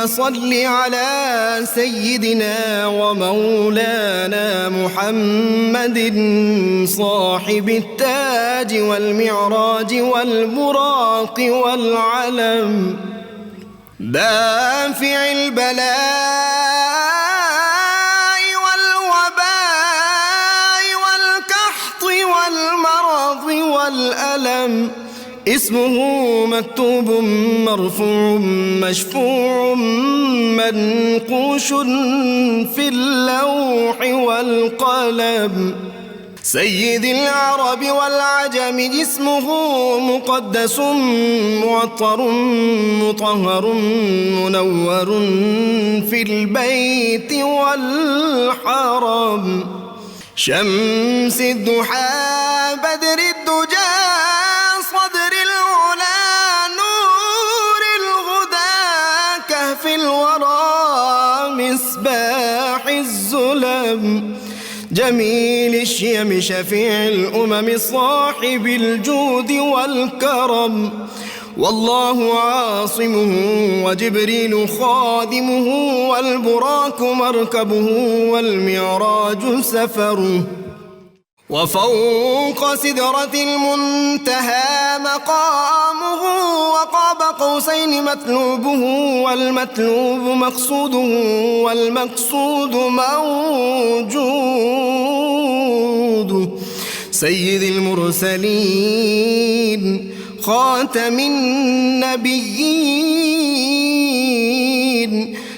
صل على سيدنا ومولانا محمد صاحب التاج والمعراج والبراق والعلم دافع البلاء والوباء والقحط والمرض والألم اسمه مكتوب مرفوع مشفوع منقوش في اللوح والقلم سيد العرب والعجم جسمه مقدس معطر مطهر منور في البيت والحرم شمس الضحى بدر الدجى صدر العلا نور الهدى كهف الورى مصباح الظلم جميل الشيم شفيع الأمم صاحب الجود والكرم والله عاصمه وجبريل خادمه والبراق مركبه والمعراج سفره وفوق سدرة المنتهى مقامه وقاب قوسين مطلوبه والمطلوب مقصوده والمقصود موجود سيد المرسلين خاتم النبيين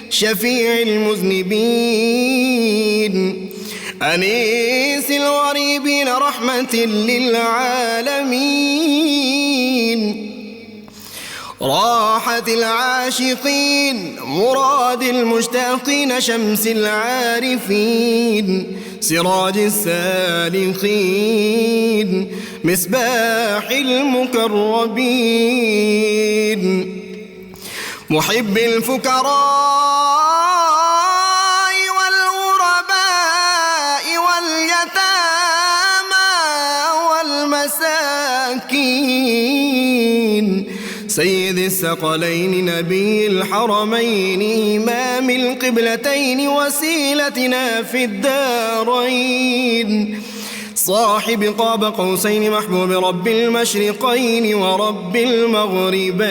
شفيع المذنبين أنيس الغريبين رحمة للعالمين راحة العاشقين مراد المشتاقين شمس العارفين سراج السالكين مصباح المقربين محب الفقراء سيد الثقلين نبي الحرمين إمام القبلتين وسيلتنا في الدارين صاحب قاب قوسين محبوب رب المشرقين ورب المغربين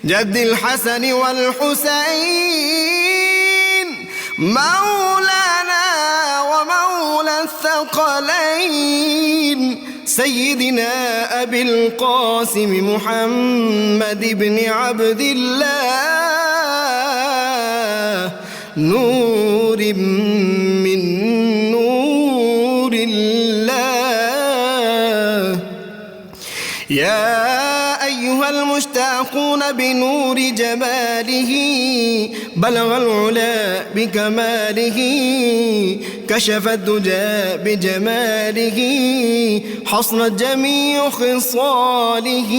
جد الحسن والحسين مولانا ومولى الثقلين سيدنا أبي القاسم محمد بن عبد الله نور من نور الله يا أيها المشتاقون بنور جماله بلغ العلا بكماله كشف الدجى بجماله حصنت جميع خصاله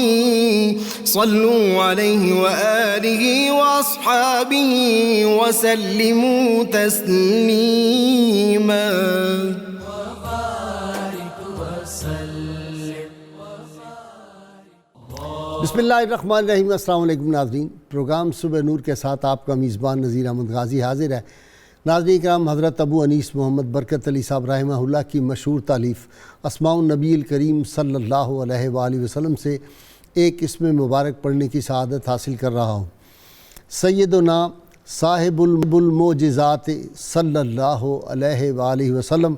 صلوا عليه وآله وأصحابه وسلموا تسليما بسم اللہ الرحمن الرحیم۔ السلام علیکم ناظرین، پروگرام صبح نور کے ساتھ آپ کا میزبان نذیر احمد غازی حاضر ہے۔ ناظرین کرام، حضرت ابو انیس محمد برکت علی صاحب رحمہ اللہ کی مشہور تالیف اسماء النبی الکریم صلی اللہ علیہ وآلہ وسلم سے ایک اسم مبارک پڑھنے کی سعادت حاصل کر رہا ہوں۔ سیدنا صاحب المعجزات صلی اللہ علیہ وآلہ وسلم،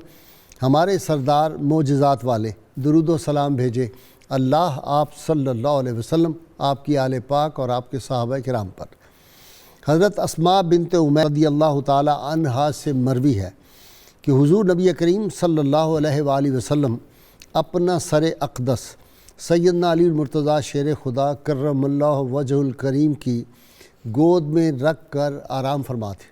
ہمارے سردار معجزات والے، درود و سلام بھیجے اللہ آپ صلی اللہ علیہ وسلم، آپ کی آل پاک اور آپ کے صحابہ کرام پر۔ حضرت اسماء بنت عمیس رضی اللہ تعالی عنہا سے مروی ہے کہ حضور نبی کریم صلی اللہ علیہ وآلہ وسلم اپنا سر اقدس سیدنا علی المرتضیٰ شیر خدا کرم اللہ وجہ الکریم کی گود میں رکھ کر آرام فرماتے،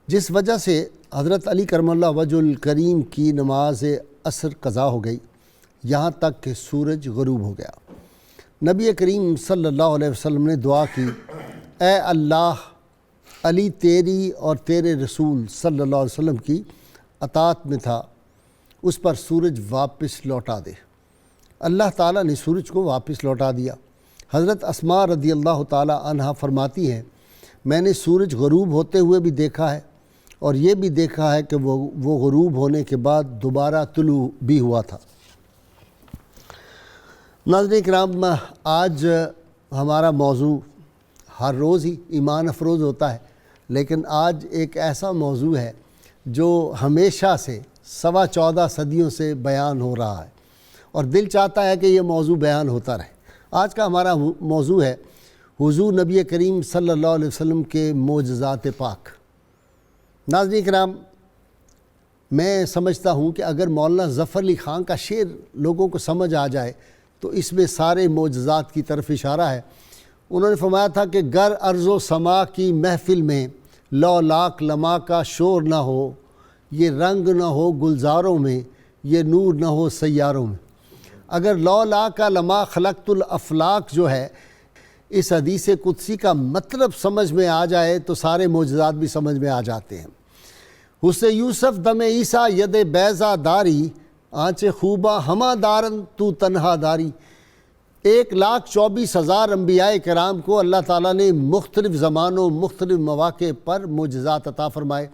جس وجہ سے حضرت علی کرم اللہ وجہ الکریم کی نماز عصر قضا ہو گئی یہاں تک کہ سورج غروب ہو گیا۔ نبی کریم صلی اللہ علیہ وسلم نے دعا کی، اے اللہ، علی تیری اور تیرے رسول صلی اللہ علیہ وسلم کی اطاعت میں تھا، اس پر سورج واپس لوٹا دے۔ اللہ تعالیٰ نے سورج کو واپس لوٹا دیا۔ حضرت اسماء رضی اللہ تعالی عنہا فرماتی ہیں میں نے سورج غروب ہوتے ہوئے بھی دیکھا ہے اور یہ بھی دیکھا ہے کہ وہ غروب ہونے کے بعد دوبارہ طلوع بھی ہوا تھا۔ ناظرین کرام، آج ہمارا موضوع ہر روز ہی ایمان افروز ہوتا ہے، لیکن آج ایک ایسا موضوع ہے جو ہمیشہ سے 14.25 صدیوں سے بیان ہو رہا ہے اور دل چاہتا ہے کہ یہ موضوع بیان ہوتا رہے۔ آج کا ہمارا موضوع ہے حضور نبی کریم صلی اللہ علیہ وسلم کے معجزات پاک۔ ناظرین کرام، میں سمجھتا ہوں کہ اگر مولانا ظفر علی خان کا شعر لوگوں کو سمجھ آ جائے تو اس میں سارے معجزات کی طرف اشارہ ہے۔ انہوں نے فرمایا تھا کہ گر ارض و سما کی محفل میں لو لاکھ لمحہ کا شور نہ ہو، یہ رنگ نہ ہو گلزاروں میں، یہ نور نہ ہو سیاروں میں۔ اگر لو لاکھ کا لمحہ خلقت الافلاق جو ہے، اس حدیث قدسی کا مطلب سمجھ میں آ جائے تو سارے معجزات بھی سمجھ میں آ جاتے ہیں۔ حسن یوسف دم عیسیٰ ید بیضا داری، آنچ خوبہ ہمہ دارن تو تنہا داری۔ 1,24,000 انبیاء کرام کو اللہ تعالیٰ نے مختلف زمانوں مختلف مواقع پر معجزات عطا فرمائے،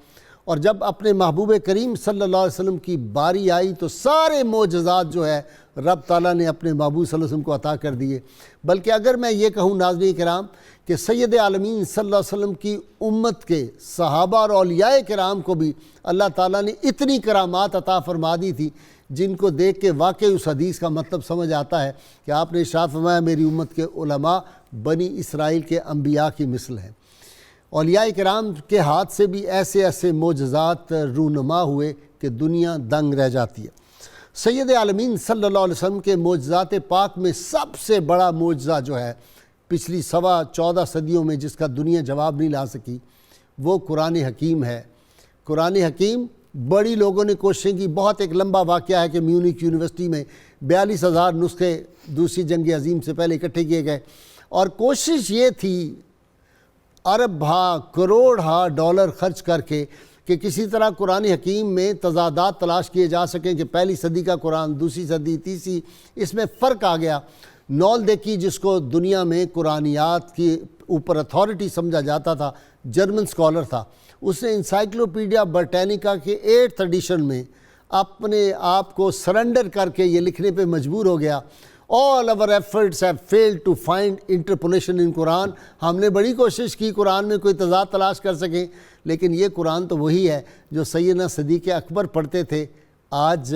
اور جب اپنے محبوب کریم صلی اللہ علیہ وسلم کی باری آئی تو سارے معجزات جو ہے رب تعالیٰ نے اپنے محبوب صلی اللہ علیہ وسلم کو عطا کر دیے۔ بلکہ اگر میں یہ کہوں ناظرین کرام کہ سید عالمین صلی اللہ علیہ وسلم کی امت کے صحابہ اور اولیاء کرام کو بھی اللہ تعالیٰ نے اتنی کرامات عطا فرما دی تھی جن کو دیکھ کے واقعی اس حدیث کا مطلب سمجھ آتا ہے کہ آپ نے ارشاد فرمایا میری امت کے علماء بنی اسرائیل کے انبیاء کی مثل ہیں۔ اولیاء کرام کے ہاتھ سے بھی ایسے ایسے معجزات رونما ہوئے کہ دنیا دنگ رہ جاتی ہے۔ سید عالمین صلی اللہ علیہ وسلم کے معجزات پاک میں سب سے بڑا معجزہ جو ہے پچھلی 14.25 صدیوں میں جس کا دنیا جواب نہیں لا سکی، وہ قرآن حکیم ہے۔ قرآن حکیم بڑی لوگوں نے کوششیں کی، بہت ایک لمبا واقعہ ہے کہ میونک یونیورسٹی میں 42,000 نسخے دوسری جنگ عظیم سے پہلے اکٹھے کیے گئے، اور کوشش یہ تھی ارب ہا کروڑ ہا ڈالر خرچ کر کے کہ کسی طرح قرآن حکیم میں تضادات تلاش کیے جا سکیں کہ پہلی صدی کا قرآن، دوسری صدی، تیسری، اس میں فرق آ گیا۔ نول دیکی جس کو دنیا میں قرآنیات کی اوپر اتھارٹی سمجھا جاتا تھا، جرمن سکولر تھا، اس نے انسائکلوپیڈیا برٹینیکا کے 8th ایڈیشن میں اپنے آپ کو سرنڈر کر کے یہ لکھنے پہ مجبور ہو گیا All our efforts have failed to find interpolation in Quran۔ ہم نے بڑی کوشش کی قرآن میں کوئی تضاد تلاش کر سکیں، لیکن یہ قرآن تو وہی ہے جو سیدنا صدیق اکبر پڑھتے تھے۔ آج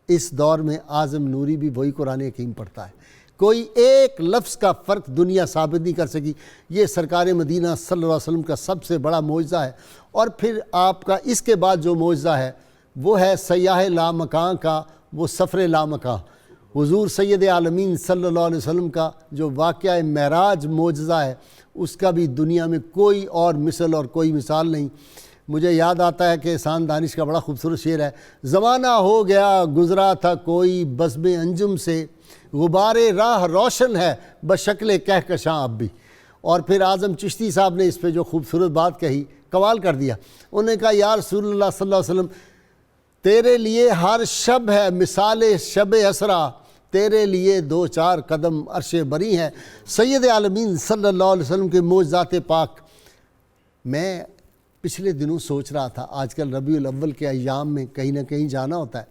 اس دور میں اعظم نوری بھی وہی قرآن حکیم پڑھتا ہے۔ کوئی ایک لفظ کا فرق دنیا ثابت نہیں کر سکی۔ یہ سرکار مدینہ صلی اللہ علیہ وسلم کا سب سے بڑا معجزہ ہے۔ اور پھر آپ کا اس کے بعد جو معجزہ ہے وہ ہے سیاح لامکاں کا وہ سفر لامکاں۔ حضور سید عالمین صلی اللہ علیہ وسلم کا جو واقعہ معراج معجزہ ہے اس کا بھی دنیا میں کوئی اور مثل اور کوئی مثال نہیں۔ مجھے یاد آتا ہے کہ احسان دانش کا بڑا خوبصورت شعر ہے، زمانہ ہو گیا گزرا تھا کوئی بزم انجم سے، غبار راہ روشن ہے بشکل کہکشاں اب بھی۔ اور پھر اعظم چشتی صاحب نے اس پہ جو خوبصورت بات کہی، کمال کر دیا۔ انہوں نے کہا یا رسول اللہ صلی اللہ علیہ وسلم، تیرے لیے ہر شب ہے مثال شب اسرا، تیرے لیے 2-4 قدم عرش بری ہے۔ سید عالمین صلی اللہ علیہ وسلم کے معجزات پاک، میں پچھلے دنوں سوچ رہا تھا، آج کل ربیع الاول کے ایام میں کہیں نہ کہیں جانا ہوتا ہے،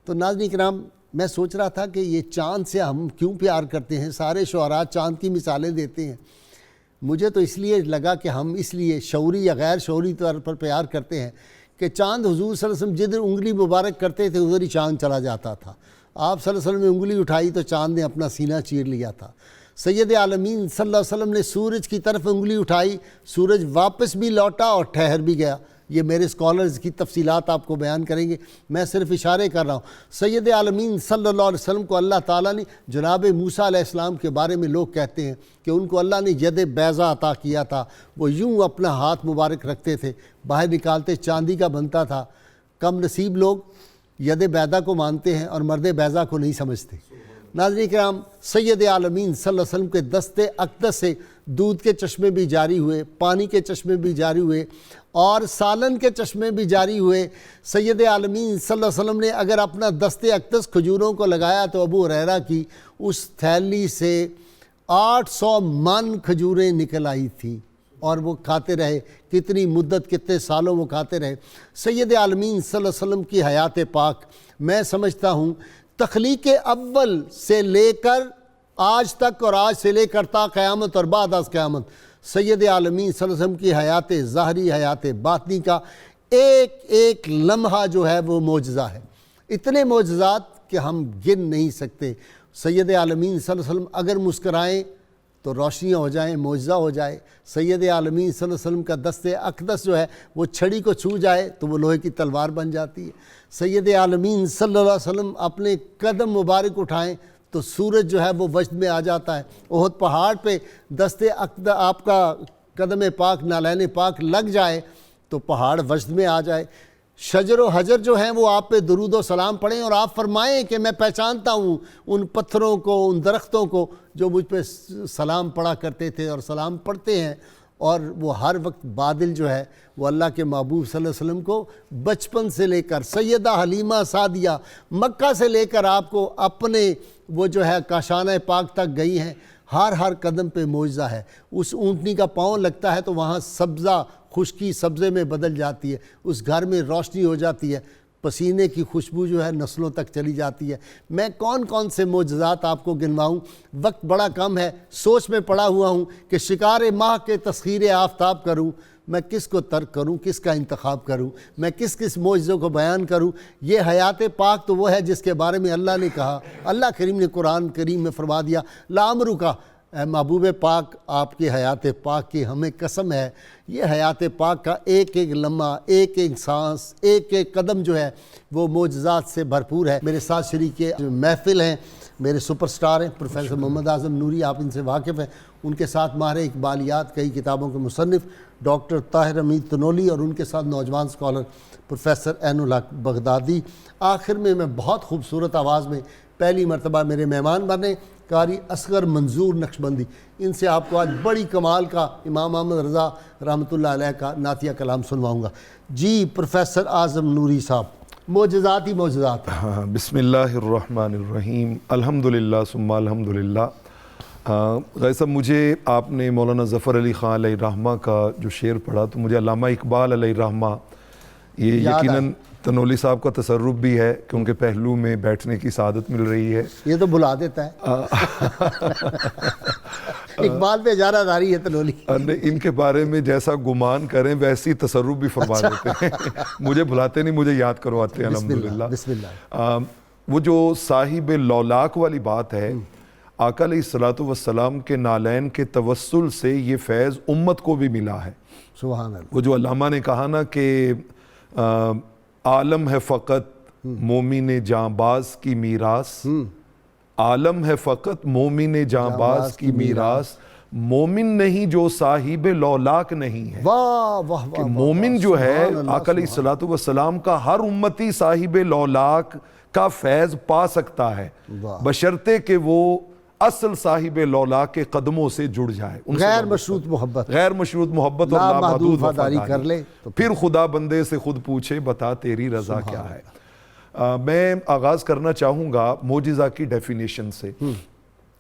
تو ناظرین کرام میں سوچ رہا تھا کہ یہ چاند سے ہم کیوں پیار کرتے ہیں؟ سارے شعراء چاند کی مثالیں دیتے ہیں۔ مجھے تو اس لیے لگا کہ ہم اس لیے شعوری یا غیر شعوری طور پر پیار کرتے ہیں کہ چاند حضور صلی اللہ علیہ وسلم جدھر انگلی مبارک کرتے تھے ادھر ہی چاند چلا جاتا تھا۔ آپ صلی اللہ علیہ وسلم نے انگلی اٹھائی تو چاند نے اپنا سینہ چیر لیا تھا۔ سید عالمین صلی اللہ علیہ وسلم نے سورج کی طرف انگلی اٹھائی، سورج واپس بھی لوٹا اور ٹھہر بھی گیا۔ یہ میرے اسکالرز کی تفصیلات آپ کو بیان کریں گے، میں صرف اشارے کر رہا ہوں۔ سید عالمین صلی اللہ علیہ وسلم کو اللہ تعالیٰ نے جناب موسیٰ علیہ السلام کے بارے میں لوگ کہتے ہیں کہ ان کو اللہ نے ید بیضا عطا کیا تھا، وہ یوں اپنا ہاتھ مبارک رکھتے تھے، باہر نکالتے چاندی کا بنتا تھا۔ کم نصیب لوگ ید بیضا کو مانتے ہیں اور مرد بیضا کو نہیں سمجھتے۔ ناظرین کرام، سید عالمین صلی اللہ علیہ وسلم کے دست اقدس سے دودھ کے چشمے بھی جاری ہوئے، پانی کے چشمے بھی جاری ہوئے اور سالن کے چشمے بھی جاری ہوئے۔ سید عالمین صلی اللہ علیہ وسلم نے اگر اپنا دست اقدس کھجوروں کو لگایا تو ابو ہریرہ کی اس تھیلی سے 800 من کھجوریں نکل آئی تھیں اور وہ کھاتے رہے. کتنی مدت، کتنے سالوں وہ کھاتے رہے. سید عالمین صلی اللہ علیہ وسلم کی حیات پاک میں سمجھتا ہوں تخلیق اول سے لے کر آج تک اور آج سے لے کر تا قیامت اور بعد از قیامت سید عالمین صلی اللہ علیہ وسلم کی حیات ظاہری، حیات باطنی کا ایک ایک لمحہ جو ہے وہ معجزہ ہے. اتنے معجزات کہ ہم گن نہیں سکتے. سید عالمین صلی اللہ علیہ وسلم اگر مسکرائیں تو روشنیاں ہو جائیں، معجزہ ہو جائے. سید عالمین صلی اللہ علیہ وسلم کا دست اقدس جو ہے وہ چھڑی کو چھو جائے تو وہ لوہے کی تلوار بن جاتی ہے. سید عالمین صلی اللہ علیہ وسلم اپنے قدم مبارک اٹھائیں تو سورج جو ہے وہ وجد میں آ جاتا ہے. احد پہاڑ پہ دست آپ کا قدم پاک، نالین پاک لگ جائے تو پہاڑ وجد میں آ جائے. شجر و حجر جو ہیں وہ آپ پہ درود و سلام پڑھیں اور آپ فرمائیں کہ میں پہچانتا ہوں ان پتھروں کو، ان درختوں کو جو مجھ پہ سلام پڑھا کرتے تھے اور سلام پڑھتے ہیں. اور وہ ہر وقت بادل جو ہے وہ اللہ کے محبوب صلی اللہ علیہ وسلم کو بچپن سے لے کر سیدہ حلیمہ سعدیہ مکہ سے لے کر آپ کو اپنے وہ جو ہے کاشانہ پاک تک گئی ہیں. ہر قدم پہ معجزہ ہے. اس اونٹنی کا پاؤں لگتا ہے تو وہاں سبزہ خشکی سبزے میں بدل جاتی ہے. اس گھر میں روشنی ہو جاتی ہے. پسینے کی خوشبو جو ہے نسلوں تک چلی جاتی ہے. میں کون سے معجزات آپ کو گنواؤں، وقت بڑا کم ہے. سوچ میں پڑا ہوا ہوں کہ شکار ماہ کے تسخیر آفتاب کروں. میں کس کو ترک کروں، کس کا انتخاب کروں، میں کس معجزوں کو بیان کروں. یہ حیات پاک تو وہ ہے جس کے بارے میں اللہ نے کہا. اللہ کریم نے قرآن کریم میں فرما دیا لامرو کا، اے محبوب پاک آپ کی حیات پاک کی ہمیں قسم ہے. یہ حیات پاک کا ایک ایک لمحہ، ایک ایک سانس، ایک ایک قدم جو ہے وہ معجزات سے بھرپور ہے. میرے ساتھ شریک جو محفل ہیں میرے سپر سٹار ہیں پروفیسر محمد اعظم نوری، آپ ان سے واقف ہیں. ان کے ساتھ ماہر اقبالیات، کئی کتابوں کے مصنف ڈاکٹر طاہر حمید تنولی، اور ان کے ساتھ نوجوان اسکالر پروفیسر عین الحق بغدادی. آخر میں بہت خوبصورت آواز میں پہلی مرتبہ میرے مہمان بنے قاری اصغر منظور نقشبندی. ان سے آپ کو آج بڑی کمال کا امام احمد رضا رحمۃ اللہ علیہ کا نعتیہ کلام سنواؤں گا. جی پروفیسر اعظم نوری صاحب، معجزات ہی معجزات. ہاں، بسم اللہ الرحمن الرحیم، الحمدللہ ثم الحمدللہ. غیر صاحب، مجھے آپ نے مولانا ظفر علی خان علیہ رحمہ کا جو شعر پڑھا تو مجھے علامہ اقبال علیہ رحمہ، یہ یقیناً تنولی صاحب کا تصرف بھی ہے کہ ان کے پہلو میں بیٹھنے کی سعادت مل رہی ہے. یہ تو بلا دیتا ہے اقبال پہ اجارہ داری ہے تنولی. ان کے بارے میں جیسا گمان کریں ویسی تصرف بھی فرما دیتے ہیں. مجھے بھلاتے نہیں، مجھے یاد کرواتے ہیں الحمدللہ. بسم اللہ. وہ جو صاحب لولاک والی بات ہے، آقا علیہ الصلوۃ والسلام کے نالین کے توسل سے یہ فیض امت کو بھی ملا ہے. سبحان اللہ. وہ جو علامہ نے کہا نا کہ عالم ہے فقط مومن جاں باز کی میراث، عالم ہے فقط مومن جاں باز کی میراث، مومن نہیں جو صاحب لولاک نہیں ہے. واہ واہ کہ مومن جو ہے آقا علیہ الصلوۃ والسلام کا ہر امتی صاحب لولاک کا فیض پا سکتا ہے، بشرطے کہ وہ اصل صاحب لولاک کے قدموں سے جڑ جائے. غیر مشروط محبت، غیر مشروط محبت اور لامحدود وفاداری کر لے. پھر خدا بندے سے خود پوچھے بتا تیری رضا کیا ہے. میں آغاز کرنا چاہوں گا معجزہ کی ڈیفینیشن سے.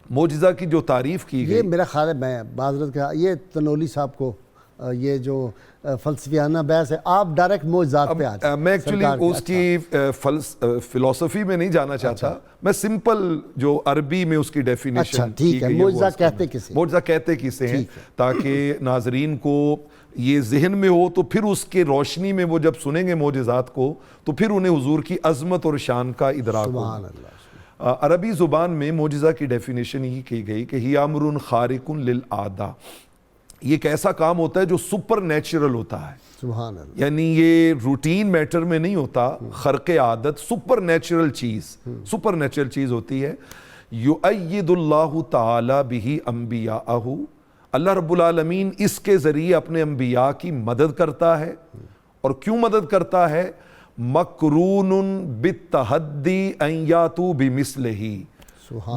معجزہ کی جو تعریف کی گئی، یہ میرا خیال ہے، میں معذرت کا، یہ تنولی صاحب کو یہ جو فلسفیانہ بحث ہے، آپ ڈائریکٹ معجزات پہ آ جائیں. میں ایکچولی اس کی فلسفی میں نہیں جانا چاہتا. میں سمپل جو عربی میں اس کی ڈیفینیشن ٹھیک ہے. معجزہ کہتے کسے؟ معجزہ کہتے کسے ہیں، تاکہ ناظرین کو یہ ذہن میں ہو تو پھر اس کے روشنی میں وہ جب سنیں گے معجزات کو تو پھر انہیں حضور کی عظمت اور شان کا ادراک ہوگا. عربی زبان میں معجزہ کی ڈیفینیشن یہ کی گئی کہ ہی امر خارق للعادہ. یہ ایک ایسا کام ہوتا ہے جو سپر نیچرل ہوتا ہے. سبحان اللہ. یعنی یہ روٹین میٹر میں نہیں ہوتا، خرق عادت سپر نیچرل چیز ہوتی ہے. یؤید اللہ تعالی بہ انبیاءہ، اللہ رب العالمین اس کے ذریعے اپنے انبیاء کی مدد کرتا ہے. اور کیوں مدد کرتا ہے؟ مقرون بالتحدی ان یاتوا بمثلہ.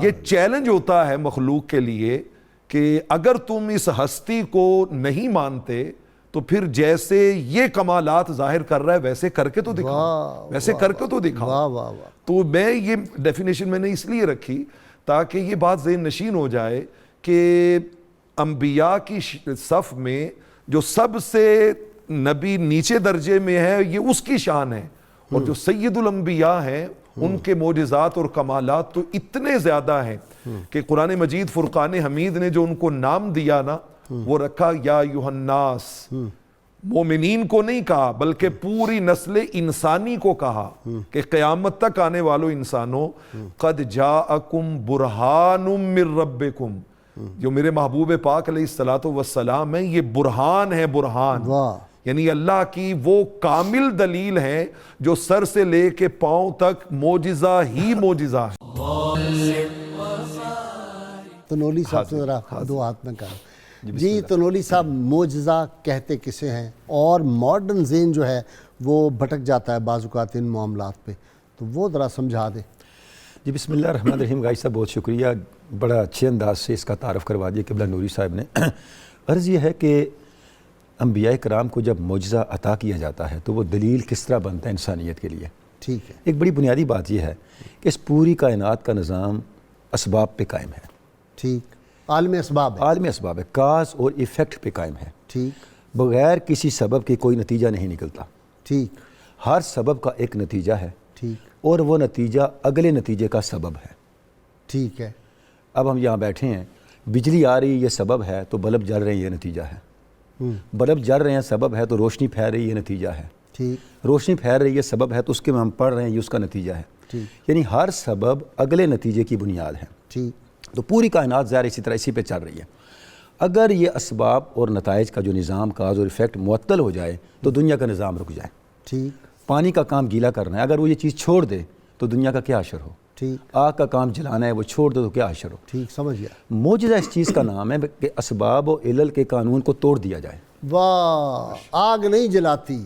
یہ چیلنج ہوتا ہے مخلوق کے لیے کہ اگر تم اس ہستی کو نہیں مانتے تو پھر جیسے یہ کمالات ظاہر کر رہا ہے ویسے کر کے تو دکھاؤ. تو میں یہ ڈیفینیشن میں نے اس لیے رکھی تاکہ یہ بات ذہن نشین ہو جائے کہ انبیاء کی صف میں جو سب سے نبی نیچے درجے میں ہے یہ اس کی شان ہے، اور جو سید الانبیاء ہیں ان کے معجزات اور کمالات تو اتنے زیادہ ہیں کہ قرآن مجید فرقان حمید نے جو ان کو نام دیا نا وہ رکھا یا ایھا الناس، مومنین کو نہیں کہا بلکہ پوری نسل انسانی کو کہا کہ قیامت تک آنے والوں انسانوں، قد جاءکم برہان من ربکم، جو میرے محبوب پاک علیہ الصلوۃ والسلام ہیں یہ برہان ہے، برہان یعنی اللہ کی وہ کامل دلیل ہے جو سر سے لے کے پاؤں تک معجزہ ہی معجزہ ہے۔ تنولی صاحب سے ذرا دو ہاتھ میں کرو جی۔ تنولی صاحب معجزہ کہتے کسے ہیں، اور ماڈرن ذہن جو ہے وہ بھٹک جاتا ہے بعض اوقات ان معاملات پہ، تو وہ ذرا سمجھا دیں۔ جی بسم اللہ الرحمن الرحیم۔ غازی صاحب بہت شکریہ، بڑا اچھے انداز سے اس کا تعارف کروا دیا قبلہ نوری صاحب نے۔ عرض یہ ہے کہ انبیاء کرام کو جب معجزہ عطا کیا جاتا ہے تو وہ دلیل کس طرح بنتا ہے انسانیت کے لیے۔ ٹھیک ہے، ایک بڑی بنیادی بات یہ ہے کہ اس پوری کائنات کا نظام اسباب پہ قائم ہے، ٹھیک، عالم اسباب ہے، عالم اسباب ہے، کاز اور ایفیکٹ پہ قائم ہے، ٹھیک بغیر کسی سبب کے کوئی نتیجہ نہیں نکلتا، ٹھیک ہر سبب کا ایک نتیجہ ہے، ٹھیک اور وہ نتیجہ اگلے نتیجے کا سبب ہے۔ ٹھیک ہے، اب ہم یہاں بیٹھے ہیں، بجلی آ رہی ہے یہ سبب ہے تو بلب جل رہے ہیں یہ نتیجہ ہے، بلب جل رہے ہیں سبب ہے تو روشنی پھیل رہی ہے یہ نتیجہ ہے، ٹھیک روشنی پھیل رہی ہے سبب ہے تو اس کے میں ہم پڑھ رہے ہیں یہ اس کا نتیجہ ہے، ٹھیک یعنی ہر سبب اگلے نتیجے کی بنیاد ہے۔ ٹھیک، تو پوری کائنات ظاہر اسی طرح اسی پہ چل رہی ہے۔ اگر یہ اسباب اور نتائج کا جو نظام کاز اور ایفیکٹ معطل ہو جائے تو دنیا کا نظام رک جائے۔ ٹھیک پانی کا کام گیلا کرنا ہے، اگر وہ یہ چیز چھوڑ دے تو دنیا کا کیا حشر ہو، ٹھیک آگ کا کام جلانا ہے وہ چھوڑ دے تو کیا حشر ہو۔ ٹھیک، سمجھ گیا۔ معجزہ اس چیز کا نام ہے کہ اسباب و علل کے قانون کو توڑ دیا جائے۔ واہ، آگ نہیں جلاتی۔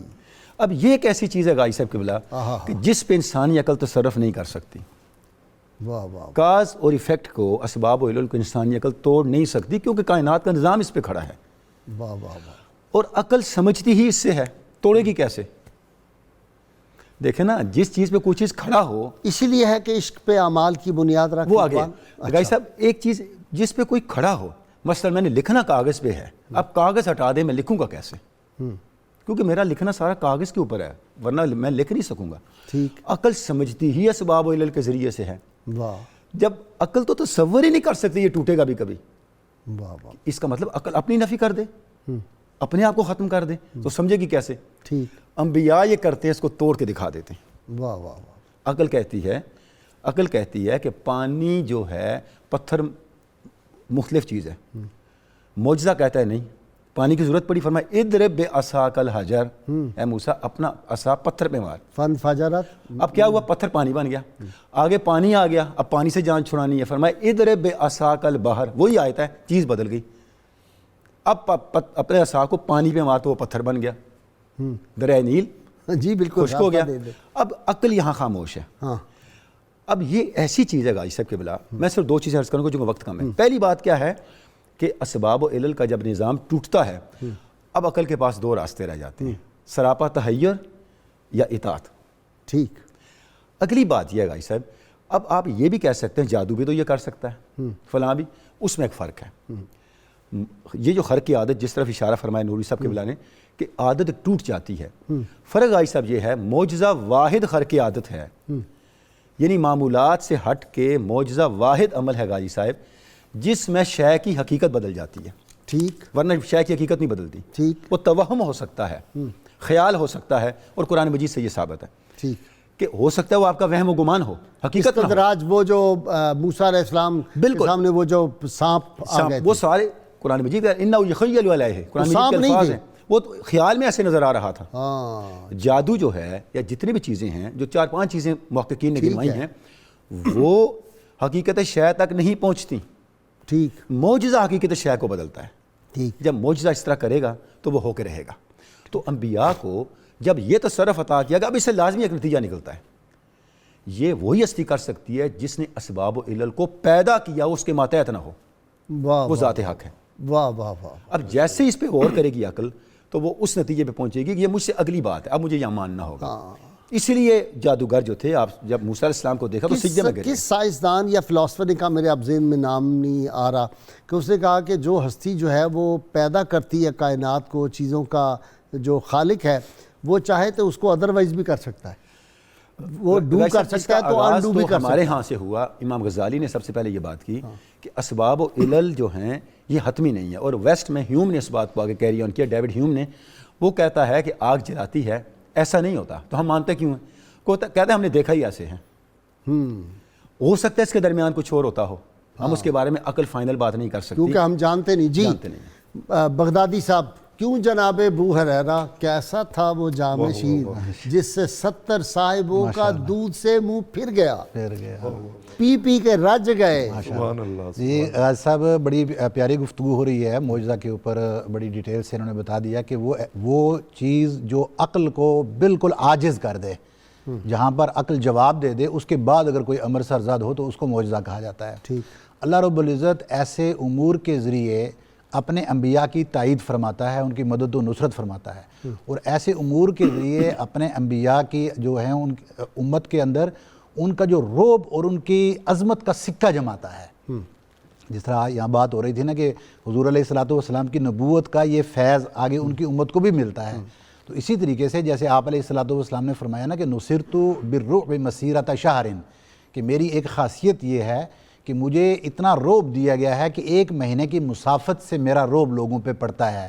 اب یہ ایک ایسی چیز ہے غازی صاحب قبلہ کہ جس پہ انسانی عقل تصرف نہیں کر سکتی۔ واہ واہ، کاز اور ایفیکٹ کو، اسباب و علل کو انسانی عقل توڑ نہیں سکتی کیونکہ کائنات کا نظام اس پہ کھڑا ہے، واہ واہ واہ، اور عقل سمجھتی ہی اس سے ہے، توڑے گی کیسے؟ دیکھیں نا، جس چیز پہ کوئی چیز کھڑا ہو اسی لیے ہے کہ عشق پہ اعمال کی بنیاد رکھ وہ آگے۔ غازی صاحب ایک چیز جس پہ کوئی کھڑا ہو، مثلا میں نے لکھنا کاغذ پہ ہے، اب کاغذ ہٹا دے میں لکھوں گا کیسے؟ کیونکہ میرا لکھنا سارا کاغذ کے اوپر ہے، ورنہ میں لکھ نہیں سکوں گا۔ ٹھیک، عقل سمجھتی ہی اسباب و علل کے ذریعے سے ہے۔ واہ جب عقل تو تصور ہی نہیں کر سکتی یہ ٹوٹے گا بھی کبھی، واہ واہ، اس کا مطلب عقل اپنی نفی کر دے، اپنے آپ کو ختم کر دے تو سمجھے گی کیسے؟ ٹھیک، انبیاء یہ کرتے ہیں، اس کو توڑ کے دکھا دیتے ہیں۔ واہ واہ واہ، عقل کہتی ہے کہ پانی جو ہے پتھر مختلف چیز ہے، معجزہ کہتا ہے نہیں، پانی کی ضرورت پڑی، فرمایا اضرب بعصاک الحجر، اے موسیٰ اپنا عصا پتھر پہ مار، فن فجرت، اب کیا ہوا؟ پتھر پانی بن گیا، آگے پانی آ گیا، اب پانی سے جان چھڑانی ہے، فرمایا اضرب بعصاک البحر، وہی آیت ہے، چیز بدل گئی، اب اپنے عصا کو پانی پہ مار تو وہ پتھر بن گیا، دریائے نیل جی بالکل خشک ہو گیا۔ اب عقل یہاں خاموش ہے۔ ہاں، اب یہ ایسی چیز ہے غازی صاحب کے بلا، میں صرف دو چیزیں عرض کروں گا جو وقت کم ہے۔ پہلی بات کیا ہے کہ اسباب و علل کا جب نظام ٹوٹتا ہے اب عقل کے پاس دو راستے رہ جاتے ہیں، سراپا تحیر یا اطاعت۔ ٹھیک، اگلی بات یہ ہے غازی صاحب، اب آپ یہ بھی کہہ سکتے ہیں جادو بھی تو یہ کر سکتا ہے، فلاں بھی، اس میں ایک فرق ہے۔ یہ جو خرق کی عادت جس طرف اشارہ فرمایا نوری صاحب کے بلا نے کہ عادت ٹوٹ جاتی ہے، فرق غازی صاحب یہ ہے معجزہ واحد خرق عادت ہے، یعنی معمولات سے ہٹ کے معجزہ واحد عمل ہے غازی صاحب جس میں شے کی حقیقت بدل جاتی ہے، ٹھیک، ورنہ شے کی حقیقت نہیں بدلتی۔ ٹھیک، وہ توہم ہو سکتا ہے، خیال ہو سکتا ہے، اور قرآن مجید سے یہ ثابت ہے ٹھیک، کہ ہو سکتا ہے وہ آپ کا وہم و گمان ہو، حقیقت نہ ہو۔ استدراج، وہ جو موسیٰ علیہ السلام کے سامنے وہ جو سانپ آ گئے وہ سارے قرآن مجید ہے، اِنَّهُ يُخَيَّلُ إِلَيْهِ، قرآن مجید کے الفاظ ہیں، وہ تو خیال میں ایسے نظر آ رہا تھا۔ ہاں، جادو جو ہے یا جتنی بھی چیزیں ہیں، جو 4-5 چیزیں محققین نے گنوائی ہیں، وہ حقیقت شے تک نہیں پہنچتی، ٹھیک، معجزہ حقیقت شے کو بدلتا ہے۔ ٹھیک، جب معجزہ اس طرح کرے گا تو وہ ہو کے رہے گا۔ تو انبیاء کو جب یہ تصرف عطا کیا گیا، اب اس سے لازمی ایک نتیجہ نکلتا ہے، یہ وہی ہستی کر سکتی ہے جس نے اسباب و علل کو پیدا کیا، اس کے ماتحت نہ ہو، واہ وہ ذات حق ہے۔ واہ واہ واہ، اب جیسے اس پہ غور کرے گی عقل تو وہ اس نتیجے پہ پہنچے گی کہ یہ مجھ سے اگلی بات ہے، اب مجھے یہ ماننا ہوگا اسی لیے جادوگر جو تھے، آپ جب موسیٰ علیہ السلام کو دیکھا تو سجدے میں گر گئے. کس سائنسدان یا فلاسفر نے کہا، میرے اب ذہن میں نام نہیں آ رہا، کہ اس نے کہا کہ جو ہستی جو ہے وہ پیدا کرتی ہے کائنات کو، چیزوں کا جو خالق ہے وہ چاہے تو اس کو ادروائز بھی کر سکتا ہے، وہ ڈو کر سکتا ہے تو انڈو بھی کر سکتا ہے. ہمارے ہاں سے ہوا. امام غزالی نے سب سے پہلے یہ بات کی کہ اسباب و علل جو ہیں یہ حتمی نہیں ہے، اور ویسٹ میں ہیوم نے اس بات کو آگے کیری آن کیا. ڈیوڈ ہیوم نے، وہ کہتا ہے کہ آگ جلاتی ہے، ایسا نہیں ہوتا. تو ہم مانتے کیوں ہیں؟ کہتا ہے ہم نے دیکھا ہی ایسے ہیں. ہو سکتا ہے اس کے درمیان کچھ اور ہوتا ہو، ہم اس کے بارے میں عقل فائنل بات نہیں کر سکتے کیونکہ ہم جانتے نہیں. جی بغدادی صاحب، کیوں جناب ابو ہریرہ کیسا تھا وہ جام شیر جس سے 70 صاحبوں کا دودھ سے منہ پھر گیا، پی پی کے رج گئے. سبحان اللہ. جی غازی صاحب، بڑی پیاری گفتگو ہو رہی ہے معجزہ کے اوپر، بڑی ڈیٹیل سے انہوں نے بتا دیا کہ وہ چیز جو عقل کو بالکل عاجز کر دے، جہاں پر عقل جواب دے دے، اس کے بعد اگر کوئی امر سرزاد ہو تو اس کو معجزہ کہا جاتا ہے. اللہ رب العزت ایسے امور کے ذریعے اپنے انبیاء کی تائید فرماتا ہے، ان کی مدد و نصرت فرماتا ہے، اور ایسے امور کے ذریعے اپنے انبیاء کی جو ہیں ان امت کے اندر ان کا جو رعب اور ان کی عظمت کا سکہ جماتا ہے. جس طرح یہاں بات ہو رہی تھی نا کہ حضور علیہ الصلوۃ والسلام کی نبوت کا یہ فیض آگے ان کی امت کو بھی ملتا ہے. تو اسی طریقے سے جیسے آپ علیہ الصلوۃ والسلام نے فرمایا نا کہ نصرت بالرعب مسیرۃ شہر، کہ میری ایک خاصیت یہ ہے کہ مجھے اتنا رعب دیا گیا ہے کہ 1 مہینے کی مسافت سے میرا رعب لوگوں پہ پڑتا ہے.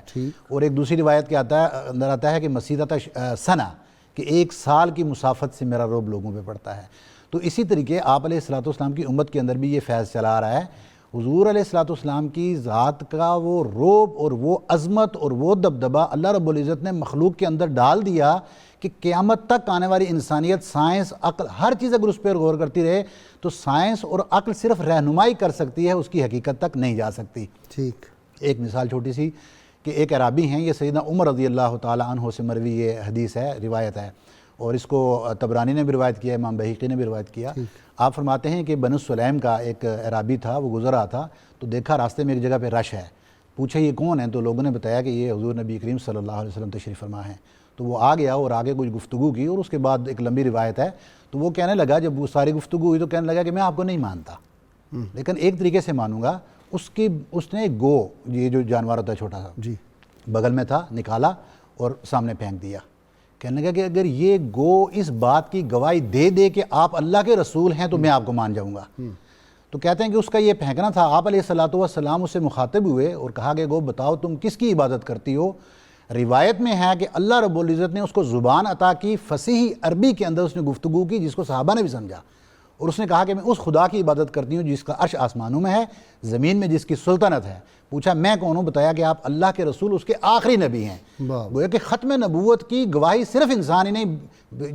اور ایک دوسری روایت کے اندر آتا ہے کہ مسیرۃ سنہ، کہ 1 سال کی مسافت سے میرا رعب لوگوں پہ پڑتا ہے. تو اسی طریقے آپ علیہ الصلوۃ والسلام کی امت کے اندر بھی یہ فیض چلا آ رہا ہے. حضور علیہ الصلوۃ والسلام کی ذات کا وہ رعب اور وہ عظمت اور وہ دبدبہ اللہ رب العزت نے مخلوق کے اندر ڈال دیا کہ قیامت تک آنے والی انسانیت، سائنس، عقل، ہر چیز اگر اس پر غور کرتی رہے تو سائنس اور عقل صرف رہنمائی کر سکتی ہے، اس کی حقیقت تک نہیں جا سکتی. ٹھیک. ایک مثال چھوٹی سی کہ ایک عرابی ہیں، یہ سیدنا عمر رضی اللہ تعالیٰ عنہ سے مروی یہ حدیث ہے، روایت ہے، اور اس کو طبرانی نے بھی روایت کیا، امام بہقی نے بھی روایت کیا. آپ فرماتے ہیں کہ بنو سلیم کا ایک عرابی تھا، وہ گزر رہا تھا تو دیکھا راستے میں ایک جگہ پہ رش ہے. پوچھا یہ کون ہے؟ تو لوگوں نے بتایا کہ یہ حضور نبی کریم صلی اللہ علیہ وسلم تشریف فرما ہیں. تو وہ آ گیا اور آگے کچھ گفتگو کی، اور اس کے بعد ایک لمبی روایت ہے. تو وہ کہنے لگا، جب وہ ساری گفتگو ہوئی تو کہنے لگا کہ میں آپ کو نہیں مانتا، لیکن ایک طریقے سے مانوں گا. اس نے گو، یہ جو جانور ہوتا ہے چھوٹا سا، جی بغل میں تھا، نکالا اور سامنے پھینک دیا. کہنے لگا کہ اگر یہ گو اس بات کی گواہی دے دے کہ آپ اللہ کے رسول ہیں تو میں آپ کو مان جاؤں گا. تو کہتے ہیں کہ اس کا یہ پھینکنا تھا. آپ علیہ الصلوۃ والسلام اس سے مخاطب ہوئے اور کہا کہ گو بتاؤ تم کس کی عبادت کرتی ہو؟ روایت میں ہے کہ اللہ رب العزت نے اس کو زبان عطا کی، فصیح عربی کے اندر اس نے گفتگو کی جس کو صحابہ نے بھی سمجھا، اور اس نے کہا کہ میں اس خدا کی عبادت کرتی ہوں جس کا عرش آسمانوں میں ہے، زمین میں جس کی سلطنت ہے. پوچھا میں کون ہوں؟ بتایا کہ آپ اللہ کے رسول، اس کے آخری نبی ہیں. گویا کہ ختم نبوت کی گواہی صرف انسان ہی نہیں،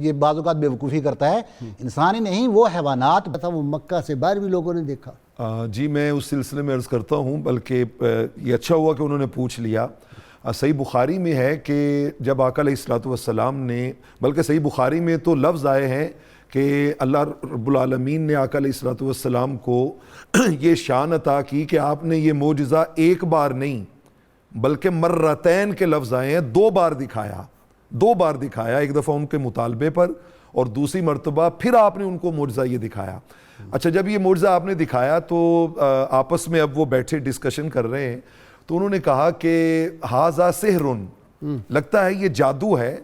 یہ بعض اوقات بے وقوفی کرتا ہے، انسان ہی نہیں، وہ حیوانات تھا، وہ مکہ سے باہر بھی لوگوں نے دیکھا. جی میں اس سلسلے میں عرض کرتا ہوں، بلکہ یہ اچھا ہوا کہ انہوں نے پوچھ لیا. صحیح بخاری میں ہے کہ جب آقا علیہ الصلوۃ والسلام نے، بلکہ صحیح بخاری میں تو لفظ آئے ہیں کہ اللہ رب العالمین نے آقا علیہ الصلوۃ والسلام کو یہ شان عطا کی کہ آپ نے یہ معجزہ ایک بار نہیں بلکہ مرتین کے لفظ آئے ہیں، 2 بار دکھایا، ایک دفعہ ان کے مطالبے پر اور دوسری مرتبہ پھر آپ نے ان کو معجزہ یہ دکھایا. اچھا، جب یہ معجزہ آپ نے دکھایا تو آپس میں اب وہ بیٹھے ڈسکشن کر رہے ہیں، تو انہوں نے کہا کہ ھذا سحر، لگتا ہے یہ جادو ہے،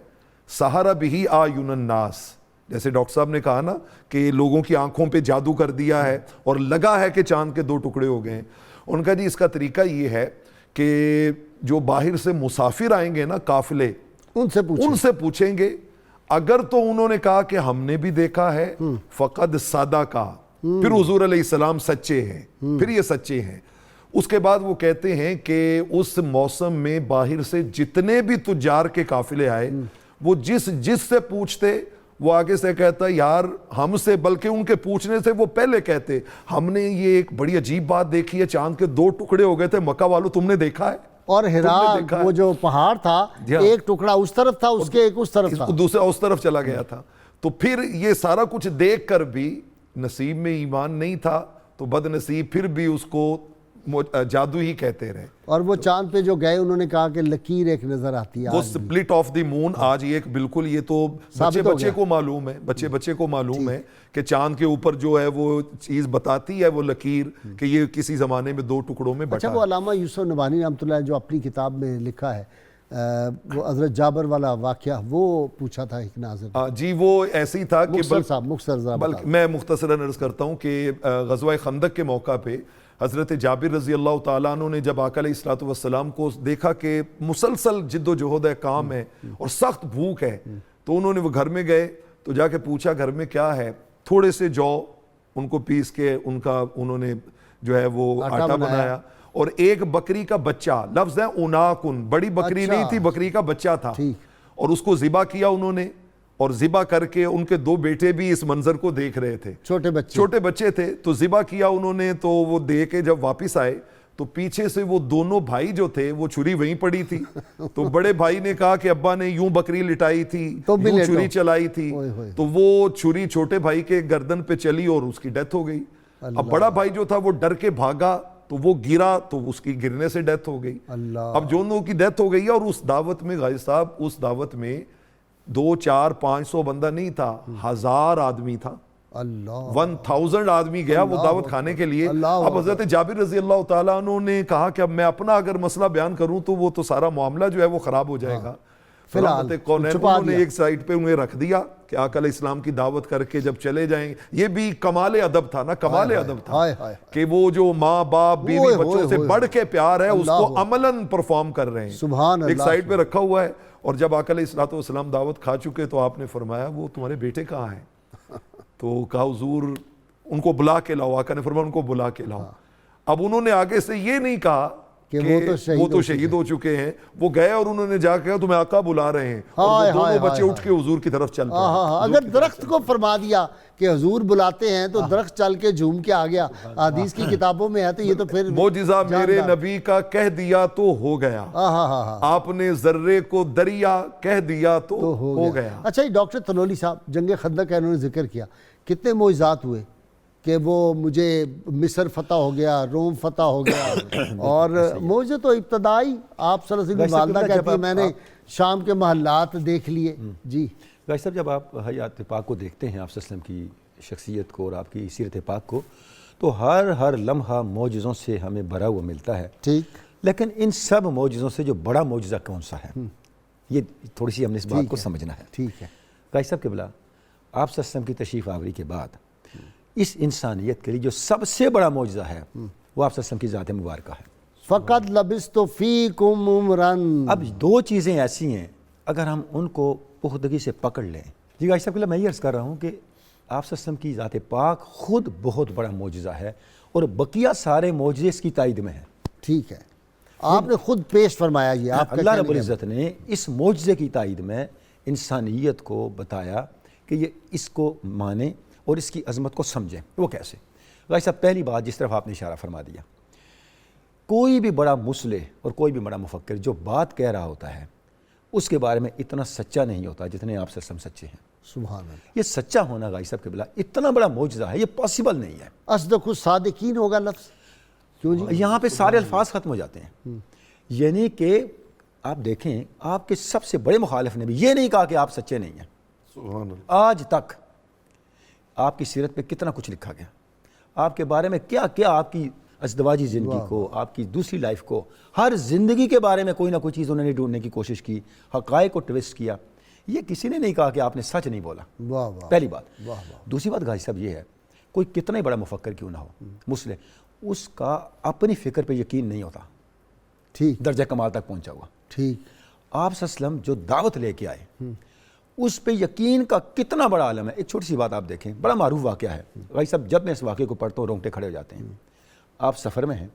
سحر بہ اعین الناس، جیسے ڈاکٹر صاحب نے کہا نا کہ لوگوں کی آنکھوں پہ جادو کر دیا ہے اور لگا ہے کہ چاند کے 2 ٹکڑے ہو گئے ہیں. ان کا جی اس کا طریقہ یہ ہے کہ جو باہر سے مسافر آئیں گے نا قافلے، ان سے پوچھیں گے، اگر تو انہوں نے کہا کہ ہم نے بھی دیکھا ہے فقد صدقہ، پھر حضور علیہ السلام سچے ہیں، پھر یہ سچے ہیں. اس کے بعد وہ کہتے ہیں کہ اس موسم میں باہر سے جتنے بھی تجار کے قافلے آئے، وہ جس سے پوچھتے وہ آگے سے کہتا یار ہم سے، بلکہ ان کے پوچھنے سے وہ پہلے کہتے ہم نے یہ ایک بڑی عجیب بات دیکھی ہے، چاند کے 2 ٹکڑے ہو گئے تھے، مکہ والوں تم نے دیکھا ہے؟ اور ہرا وہ جو پہاڑ تھا، ایک ٹکڑا اس طرف تھا، اس کے ایک اس طرف تھا، دوسرا اس طرف چلا گیا تھا. تو پھر یہ سارا کچھ دیکھ کر بھی نصیب میں ایمان نہیں تھا تو بد نصیب پھر بھی اس کو جادو ہی کہتے رہے. اور وہ چاند پہ جو گئے انہوں نے کہا کہ لکیر ایک نظر آتی ہے وہ سپلٹ آف دی مون آج ایک بالکل یہ تو بچے کو معلوم ہے, بچے کو معلوم ہے کہ چاند کے اوپر جو ہے وہ چیز بتاتی ہے وہ لکیر کہ یہ کسی زمانے میں 2 ٹکڑوں میں بٹا. اچھا وہ علامہ یوسف نبہانی رحمۃ اللہ جو اپنی کتاب میں لکھا ہے وہ حضرت جابر والا واقعہ وہ پوچھا تھا ایک ناظر جی وہ ایسے ہی تھا کہ بلکہ میں مختصراً عرض کرتا ہوں کہ غزوہ خندق کے موقع پہ حضرت جابر رضی اللہ تعالیٰ عنہ نے جب آقا علیہ الصلوۃ والسلام کو دیکھا کہ مسلسل جد و جہد ہے, کام ہے اور سخت بھوک ہے, تو انہوں نے وہ گھر میں گئے تو جا کے پوچھا گھر میں کیا ہے. تھوڑے سے جو ان کو پیس کے انہوں نے جو ہے وہ آٹا بنایا اور ایک بکری کا بچہ, لفظ ہے اوناکن, بڑی بکری نہیں تھی, بکری کا بچہ تھا, اور اس کو ذبح کیا انہوں نے. اور ذبح کر کے ان کے 2 بیٹے بھی اس منظر کو دیکھ رہے تھے, چھوٹے بچے تھے, تو ذبح کیا انہوں نے. تو وہ دے کے جب واپس آئے تو پیچھے سے وہ دونوں بھائی جو تھے وہ چھری وہیں پڑی تھی. تو بڑے بھائی نے کہا کہ ابا نے یوں بکری لٹائی تھی, یوں چھری چلائی تھی, تو وہ چھری چھوٹے بھائی کے گردن پہ چلی اور اس کی ڈیتھ ہو گئی. اب بڑا بھائی جو تھا وہ ڈر کے بھاگا تو وہ گرا تو اس کی گرنے سے ڈیتھ ہو گئی. اب دونوں کی ڈیتھ ہو گئی. اور اس دعوت میں غازی صاحب, اس دعوت میں 200-400-500 بندہ نہیں تھا, 1000 آدمی تھا. 1000 آدمی گیا وہ دعوت کھانے کے لیے. اب حضرت جابر رضی اللہ تعالیٰ عنہ نے کہا کہ اب میں اپنا اگر مسئلہ بیان کروں تو وہ تو سارا معاملہ جو ہے وہ خراب ہو جائے گا. انہوں نے ایک سائٹ پہ انہیں رکھ دیا کہ آقا علیہ السلام کی دعوت کر کے جب چلے جائیں گے. یہ بھی کمال ادب تھا نا, کمال ادب تھا کہ وہ جو ماں باپ بیوی بچوں سے بڑھ کے پیار ہے اس کو عملاً پرفارم کر رہے ہیں. ایک سائٹ پہ رکھا ہوا ہے. اور جب آقا علیہ الصلوۃ والسلام دعوت کھا چکے تو آپ نے فرمایا وہ تمہارے بیٹے کہاں ہیں؟ تو کہا حضور ان کو بلا کے لاؤ. آقا نے فرمایا ان کو بلا کے لاؤ. اب انہوں نے آگے سے یہ نہیں کہا کہ وہ تو شہید ہو چکے ہیں. وہ گئے اور انہوں نے جا کے کہا تمہیں آقا بلا رہے ہیں, اور وہ دونوں بچے اٹھ کے حضور کی طرف چل پڑے. اگر درخت کو فرما دیا کہ حضور بلاتے ہیں تو درخت چل کے جھوم کے آ گیا, حدیث کی کتابوں میں ہے, تو یہ تو پھر معجزہ میرے نبی کا کہہ دیا تو ہو گیا. آپ نے ذرے کو دریا کہہ دیا تو ہو گیا. اچھا ڈاکٹر تنولی صاحب, جنگ خندق کا انہوں نے ذکر کیا, کتنے معجزات ہوئے کہ وہ مجھے مصر فتح ہو گیا, روم فتح ہو گیا, اور معجزے تو ابتدائی آپ صلی اللہ علیہ وسلم والدہ کہتی ہے میں نے شام کے محلات دیکھ لیے. جی غازی صاحب, جب آپ حیات پاک کو دیکھتے ہیں, آپ صلی اللہ علیہ وسلم کی شخصیت کو اور آپ کی سیرت پاک کو, تو ہر لمحہ معجزوں سے ہمیں بھرا ہوا ملتا ہے. ٹھیک, لیکن ان سب معجزوں سے جو بڑا معجزہ کون سا ہے, یہ تھوڑی سی ہم نے اس بات کو سمجھنا ہے. ٹھیک ہے غازی صاحب قبلہ, آپ صلی اللہ علیہ وسلم کی تشریف آوری کے بعد اس انسانیت کے لیے جو سب سے بڑا معجزہ ہے وہ آپ صلی اللہ علیہ وسلم کی ذات مبارکہ ہے. فقط لبثت فیکم عمرا. اب 2 چیزیں ایسی ہیں اگر ہم ان کو پختگی سے پکڑ لیں. جی غازی صاحب میں یہ عرض کر رہا ہوں کہ آپ صلی اللہ علیہ وسلم کی ذات پاک خود بہت بڑا معجزہ ہے, اور بقیہ سارے معجزے اس کی تائید میں ہیں. ٹھیک ہے, آپ نے خود پیش فرمایا. یہ آپ اللہ رب العزت نے اس معجزے کی تائید میں انسانیت کو بتایا کہ یہ اس کو مانے اور اس کی عظمت کو سمجھیں. وہ کیسے؟ غازی صاحب پہلی بات جس طرف آپ نے اشارہ فرما دیا, کوئی بھی بڑا مصلح اور کوئی بھی بڑا مفکر جو بات کہہ رہا ہوتا ہے اس کے بارے میں اتنا سچا نہیں ہوتا جتنے آپ صلی اللہ علیہ وسلم سچے ہیں. سبحان اللہ. یہ سچا ہونا غازی صاحب قبلہ اتنا بڑا معجزہ ہے, یہ پاسبل نہیں ہے. اصدق الصادقین ہوگا لفظ. کیوں جی؟ یہاں پہ سارے الفاظ ختم ہو جاتے ہیں. یعنی کہ آپ دیکھیں آپ کے سب سے بڑے مخالف نے بھی یہ نہیں کہا کہ آپ سچے نہیں ہیں. سبحان اللہ. آج تک آپ کی سیرت پہ کتنا کچھ لکھا گیا, آپ کے بارے میں کیا کیا, آپ کی ازدواجی زندگی کو, آپ کی دوسری لائف کو, ہر زندگی کے بارے میں کوئی نہ کوئی چیز انہوں نے ڈھونڈنے کی کوشش کی, حقائق کو ٹویسٹ کیا. یہ کسی نے نہیں کہا کہ آپ نے سچ نہیں بولا. پہلی بات. دوسری بات غازی صاحب یہ ہے, کوئی کتنا ہی بڑا مفکر کیوں نہ ہو, مصلح, اس کا اپنی فکر پہ یقین نہیں ہوتا. ٹھیک, درجہ کمال تک پہنچا ہوا. ٹھیک, آپ صلی اللہ علیہ وسلم جو دعوت لے کے آئے اس پہ یقین کا کتنا بڑا عالم ہے. ایک چھوٹی سی بات آپ دیکھیں, بڑا معروف واقعہ ہے غازی صاحب, جب میں اس واقعے کو پڑھتا ہوں رونگٹے کھڑے ہو جاتے ہیں. آپ سفر میں ہیں,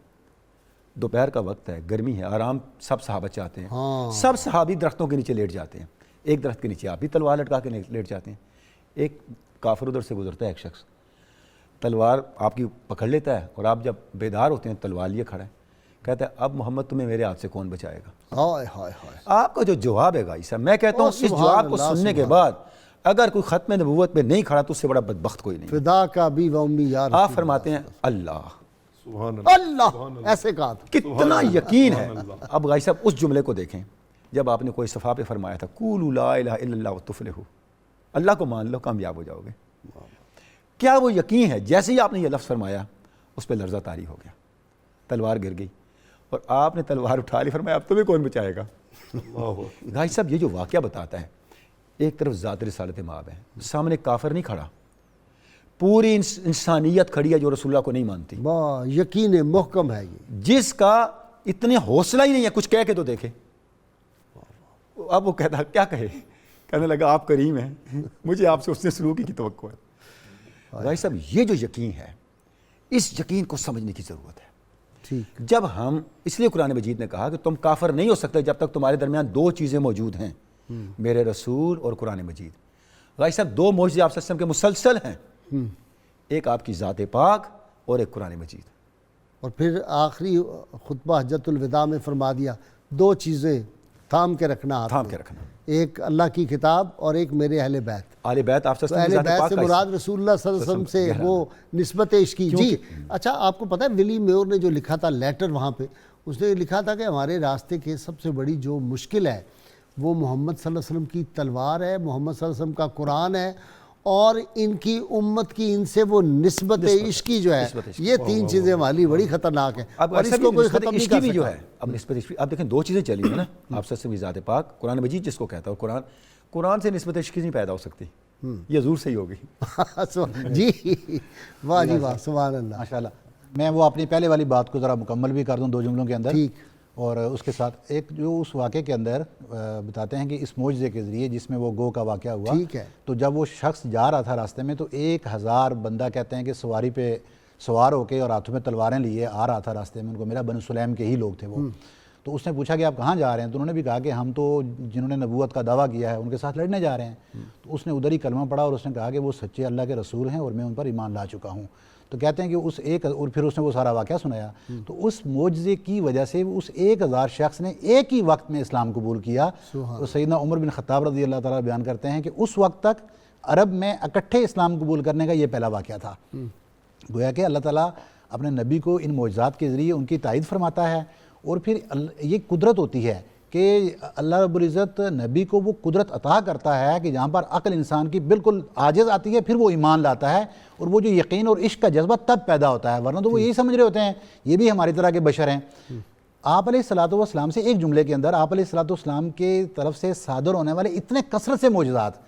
دوپہر کا وقت ہے, گرمی ہے, آرام سب صحابہ چاہتے ہیں. سب صحابی درختوں کے نیچے لیٹ جاتے ہیں. ایک درخت کے نیچے آپ بھی تلوار لٹکا کے لیٹ جاتے ہیں. ایک کافر ادھر سے گزرتا ہے, ایک شخص تلوار آپ کی پکڑ لیتا ہے, اور آپ جب بیدار ہوتے ہیں تلوار لیے کھڑا ہے, کہتا ہے اب محمد تمہیں میرے ہاتھ سے کون بچائے گا. آپ کا جو جواب ہے غازی صاحب, میں کہتا ہوں اس جواب کو سننے کے بعد اگر کوئی ختم نبوت پہ نہیں کھڑا تو اس سے بڑا بدبخت کوئی نہیں. فدا کا بھی و امی یا رسول آپ فرماتے ہیں اللہ اللہ ایسے کہا تھا. کتنا یقین ہے. اب غازی صاحب اس جملے کو دیکھیں جب آپ نے کوئی صفحہ پہ فرمایا تھا قولوا لا الہ الا اللہ وتفلحوا، اللہ کو مان لو کامیاب ہو جاؤ گے. کیا وہ یقین ہے؟ جیسے ہی آپ نے یہ لفظ فرمایا اس پہ لرزہ طاری ہو گیا، تلوار گر گئی اور آپ نے تلوار اٹھا لی، فرمایا اب تمہیں کون بچائے گا. غازی صاحب یہ جو واقعہ بتاتا ہے، ایک طرف ذات رسالت مآب ہے، سامنے کافر نہیں کھڑا، پوری انسانیت کھڑی ہے جو رسول اللہ کو نہیں مانتی، یقین محکم ہے یہ، جس کا اتنے حوصلہ ہی نہیں ہے کچھ کہہ کے تو دیکھے. اب وہ کہتا کیا کہے، کہنے لگا آپ کریم ہیں، مجھے آپ سے اس نے سلوکی کی توقع ہے. غازی صاحب یہ جو یقین ہے، اس یقین کو سمجھنے کی ضرورت ہے. ٹھیک. جب ہم اس لیے قرآن مجید نے کہا کہ تم کافر نہیں ہو سکتے جب تک تمہارے درمیان دو چیزیں موجود ہیں، میرے رسول اور قرآن مجید. غازی صاحب دو معجزے آپ صلی اللہ علیہ وسلم کے مسلسل ہیں، ایک آپ کی ذات پاک اور ایک قرآن مجید. اور پھر آخری خطبہ حجۃ الوداع میں فرما دیا دو چیزیں تھام کے رکھنا، تھام کے رکھنا، ایک اللہ کی کتاب اور ایک میرے اہل بیت. اہل بیت آپ صلی اللہ علیہ اہل وسلم بیت سے مراد رسول اللہ صلی اللہ علیہ وسلم سے وہ نسبت عشقی. جی اچھا، آپ کو پتہ ہے ولی میور نے جو لکھا تھا لیٹر وہاں پہ، اس نے لکھا تھا کہ ہمارے راستے کے سب سے بڑی جو مشکل ہے وہ محمد صلی اللہ علیہ وسلم کی تلوار ہے، محمد صلی اللہ علیہ وسلم کا قرآن ہے، اور ان کی امت کی ان سے وہ نسبت عشقی جو ہے، یہ تین چیزیں ہماری بڑی خطرناک ہیں. اب اور اس کو کوئی ختم نہیں کر بھی جو سکتا. ہے. اب نسبت عشقی اب دیکھیں دو چیزیں چلی ہیں نا، آپ صلی اللہ علیہ وسلم کی ذات پاک، قرآن مجید جس کو کہتا ہے، قرآن سے نسبت عشقی نہیں پیدا ہو سکتی، یہ حضور سے ہی ہوگی. جی واہ جی واہ، سبحان اللہ. ماشاءاللہ. میں وہ اپنی پہلے والی بات کو ذرا مکمل بھی کر دوں دو جملوں کے اندر. ٹھیک. اور اس کے ساتھ ایک جو اس واقعے کے اندر بتاتے ہیں کہ اس معجزے کے ذریعے جس میں وہ گو کا واقعہ ہوا، ٹھیک ہے، تو جب وہ شخص جا رہا تھا راستے میں تو 1000 بندہ کہتے ہیں کہ سواری پہ سوار ہو کے اور ہاتھوں میں تلواریں لیے آ رہا تھا راستے میں. ان کو میرا بنو سلیم کے ہی لوگ تھے وہ. تو اس نے پوچھا کہ آپ کہاں جا رہے ہیں؟ تو انہوں نے بھی کہا کہ ہم تو جنہوں نے نبوت کا دعویٰ کیا ہے ان کے ساتھ لڑنے جا رہے ہیں. تو اس نے ادھر ہی کلمہ پڑھا اور اس نے کہا کہ وہ سچے اللہ کے رسول ہیں اور میں ان پر ایمان لا چکا ہوں. تو کہتے ہیں کہ اس ایک، اور پھر اس نے وہ سارا واقعہ سنایا. تو اس معجزے کی وجہ سے اس 1000 شخص نے ایک ہی وقت میں اسلام قبول کیا. تو سیدنا عمر بن خطاب رضی اللہ تعالیٰ بیان کرتے ہیں کہ اس وقت تک عرب میں اکٹھے اسلام قبول کرنے کا یہ پہلا واقعہ تھا. گویا کہ اللہ تعالیٰ اپنے نبی کو ان معجزات کے ذریعے ان کی تائید فرماتا ہے. اور پھر یہ قدرت ہوتی ہے کہ اللہ رب العزت نبی کو وہ قدرت عطا کرتا ہے کہ جہاں پر عقل انسان کی بالکل عاجز آتی ہے، پھر وہ ایمان لاتا ہے، اور وہ جو یقین اور عشق کا جذبہ تب پیدا ہوتا ہے. ورنہ تو وہ یہی سمجھ رہے ہوتے ہیں یہ بھی ہماری طرح کے بشر ہیں. آپ علیہ الصلوۃ والسلام سے ایک جملے کے اندر آپ علیہ الصلوۃ والسلام کی طرف سے صادر ہونے والے اتنے کثرت سے معجزات